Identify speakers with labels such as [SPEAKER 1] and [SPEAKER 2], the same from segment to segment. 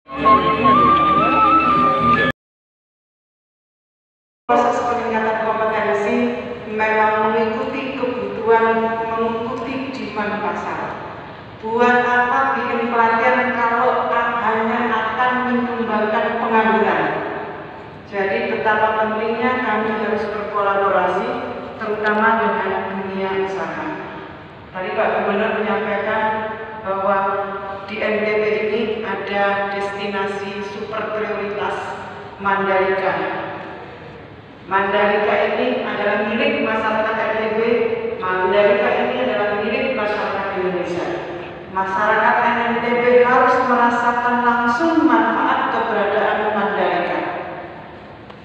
[SPEAKER 1] Proses peningkatan kompetensi memang mengikuti kebutuhan, mengikuti demand pasar. Buat apa bikin pelatihan kalau hanya akan menyumbangkan pengangguran? Jadi betapa pentingnya kami harus berkolaborasi, terutama dengan dunia usaha. Tadi Pak Gubernur menyampaikan bahwa di NTB ini ada destinasi super prioritas Mandalika. Mandalika ini adalah milik masyarakat NTB, Mandalika ini adalah milik masyarakat Indonesia. Masyarakat NTB harus merasakan langsung manfaat keberadaan Mandalika.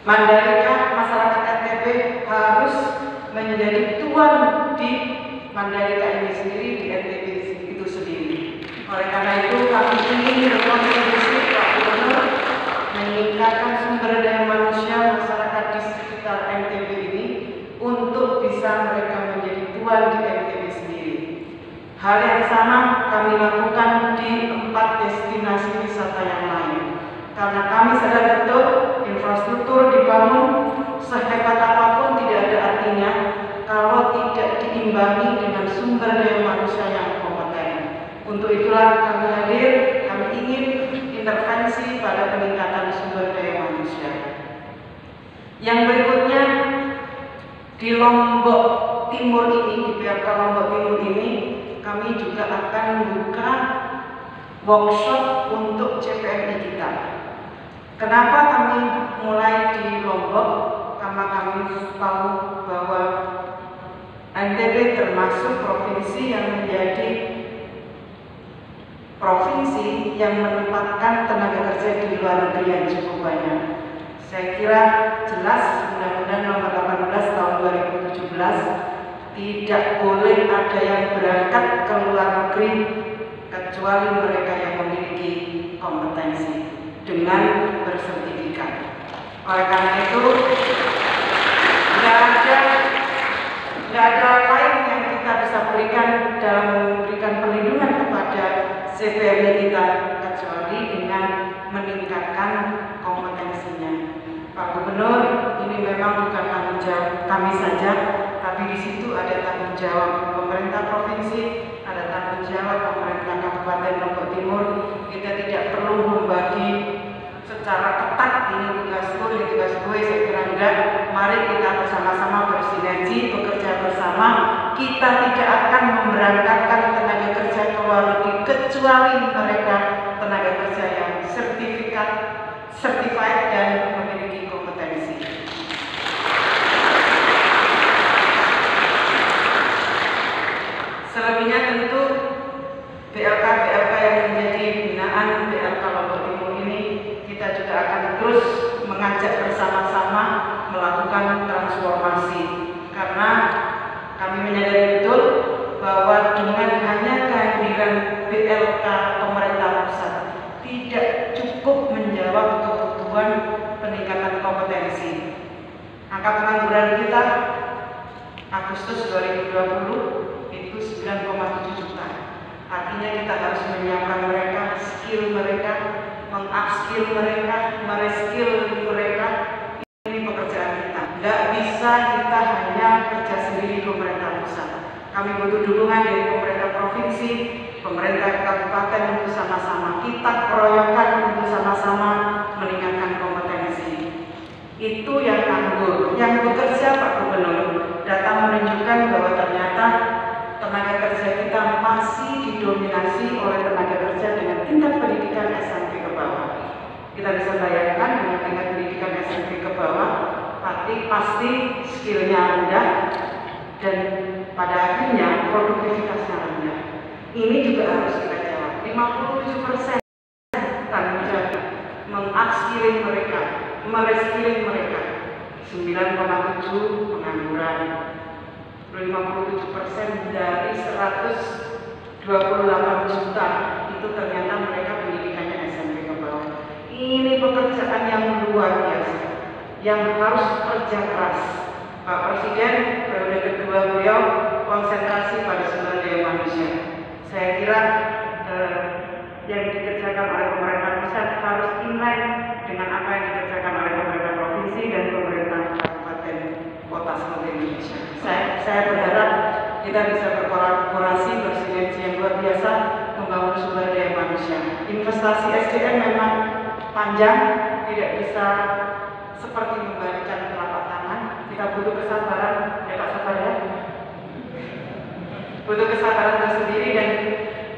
[SPEAKER 1] Mandalika, masyarakat NTB harus menjadi tuan di Mandalika ini sendiri, di NTB itu sendiri. Oleh karena itu kami ingin berkontribusi Pak Gubernur meningkatkan sumber daya manusia masyarakat di sekitar NTB ini untuk bisa mereka menjadi tuan di NTB sendiri. Hal yang sama kami lakukan di 4 destinasi wisata yang lain. Karena kami sadar betul infrastruktur dibangun sehebat apapun tidak ada artinya kalau tidak diimbangi dengan sumber daya manusia yang kompeten. Untuk itulah kami hadir, kami ingin intervensi pada peningkatan sumber daya manusia. Yang berikutnya, di Lombok Timur ini, di PRK Lombok Timur ini, kami juga akan membuka workshop untuk CPNI kita. Kenapa kami mulai di Lombok? Karena kami tahu bahwa NTB termasuk provinsi yang menjadi provinsi yang menempatkan tenaga kerja di luar negeri yang cukup banyak. Saya kira jelas Undang-Undang Nomor 18 Tahun 2017 tidak boleh ada yang berangkat ke luar negeri kecuali mereka yang memiliki kompetensi dengan bersertifikat. Oleh karena itu tidak ada lain yang kita bisa berikan dalam memberikan perlindungan kepada CPNI kita kecuali dengan meningkatkan kompetensinya. Pak Gubernur, ini memang bukan tanggung jawab kami saja, tapi di situ ada tanggung jawab pemerintah provinsi, ada tanggung jawab pemerintah Kabupaten Lombok Timur. Kita tidak perlu membagi secara ketat ini tugasku, ini tugas gue, saya kira enggak. Mari kita bersama-sama bersinergi, bekerja bersama. Kita tidak akan memberangkatkan tenaga kerja ke luar negeri kecuali mereka tenaga kerja yang certified dan memiliki kompetensi. Selebihnya tentu BLK yang menjadi binaan BLK Lombok Timur ini, kita juga akan terus mengajak bersama-sama melakukan transformasi, karena kami menyadari betul bahwa dengan hanya kehadiran BLK pemerintah pusat tidak cukup menjawab kebutuhan peningkatan kompetensi. Angka pengangguran kita Agustus 2020 itu 9,7 juta. Artinya kita harus menyiapkan mereka, skill mereka, mengupskill mereka, mereskill mereka. Ini pekerjaan kita. Tidak bisa kita hanya kerja sendiri pemerintah pusat. Kami butuh dukungan dari pemerintah provinsi, pemerintah kabupaten untuk sama-sama kita keroyokan untuk sama-sama meningkatkan kompetensi. Itu yang nganggur, yang bekerja Pak Gubernur. Data menunjukkan bahwa ternyata tenaga kerja kita masih didominasi oleh tenaga kerja dengan tingkat pendidikan SMP ke bawah. Kita bisa bayangkan dengan tingkat pendidikan SMP ke bawah, pasti skillnya rendah dan pada akhirnya produktivitasnya rendah. Ini juga harus kita jawab. 57% tanggung jawab mengupskilling mereka, mereskilling mereka. 9,7 pengangguran. 57% dari 128 juta itu ternyata mereka pendidikannya SMP ke bawah. Ini pekerjaan yang luar biasa, yang harus kerja keras. Pak Presiden periode kedua beliau konsentrasi pada sumber daya manusia. Saya kira yang dikerjakan oleh pemerintah pusat harus online dengan apa yang dikerjakan oleh pemerintah provinsi dan pemerintah kabupaten kota seluruh Indonesia. Saya berharap kita bisa berkolaborasi, bersinergi yang luar biasa membangun sumber daya manusia. Investasi SDM memang panjang, tidak bisa seperti membalikan telapak tangan. Kita butuh kesabaran, ya Pak Sabar ya. Butuh kesabaran tersendiri, dan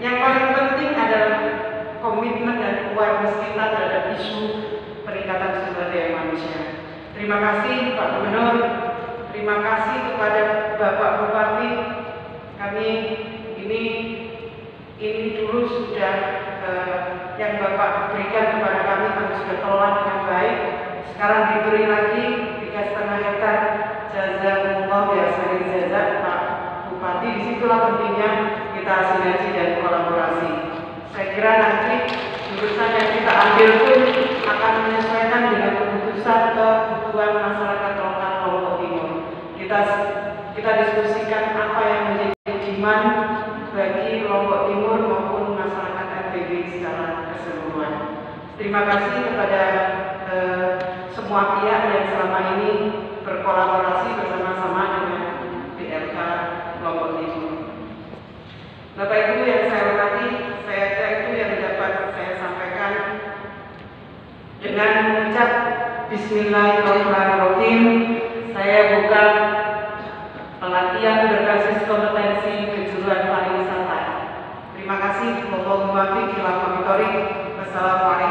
[SPEAKER 1] yang paling penting adalah komitmen dan awareness kita terhadap isu peningkatan sumber daya manusia. Terima kasih Pak Gubernur, terima kasih kepada Bapak Bupati. Kami ini dulu sudah yang Bapak berikan kepada kami sudah kelola dengan baik. Sekarang diberi lagi 3,5 hektar. Jazakumullah biasa jazak Pak Bupati. Disitulah pentingnya kita sinergi dan kolaborasi. Saya kira nanti jurusan yang kita ambil pun akan menyesuaikan dengan kebutuhan masyarakat lokal Lombok Timur. Kita diskusikan apa yang menjadi demand bagi Lombok Timur maupun masyarakat NTB secara keseluruhan. Terima kasih kepada semua pihak yang selama ini berkolaborasi bersama-sama dengan BLK Lombok Timur. Bapak Ibu yang saya hormati, saya kira itu yang dapat saya sampaikan. Dengan mengucap Bismillahirrahmanirrahim, saya buka pelatihan berbasis kompetensi kejuruan pariwisata. Terima kasih. Wassalamualaikum warahmatullahi wabarakatuh.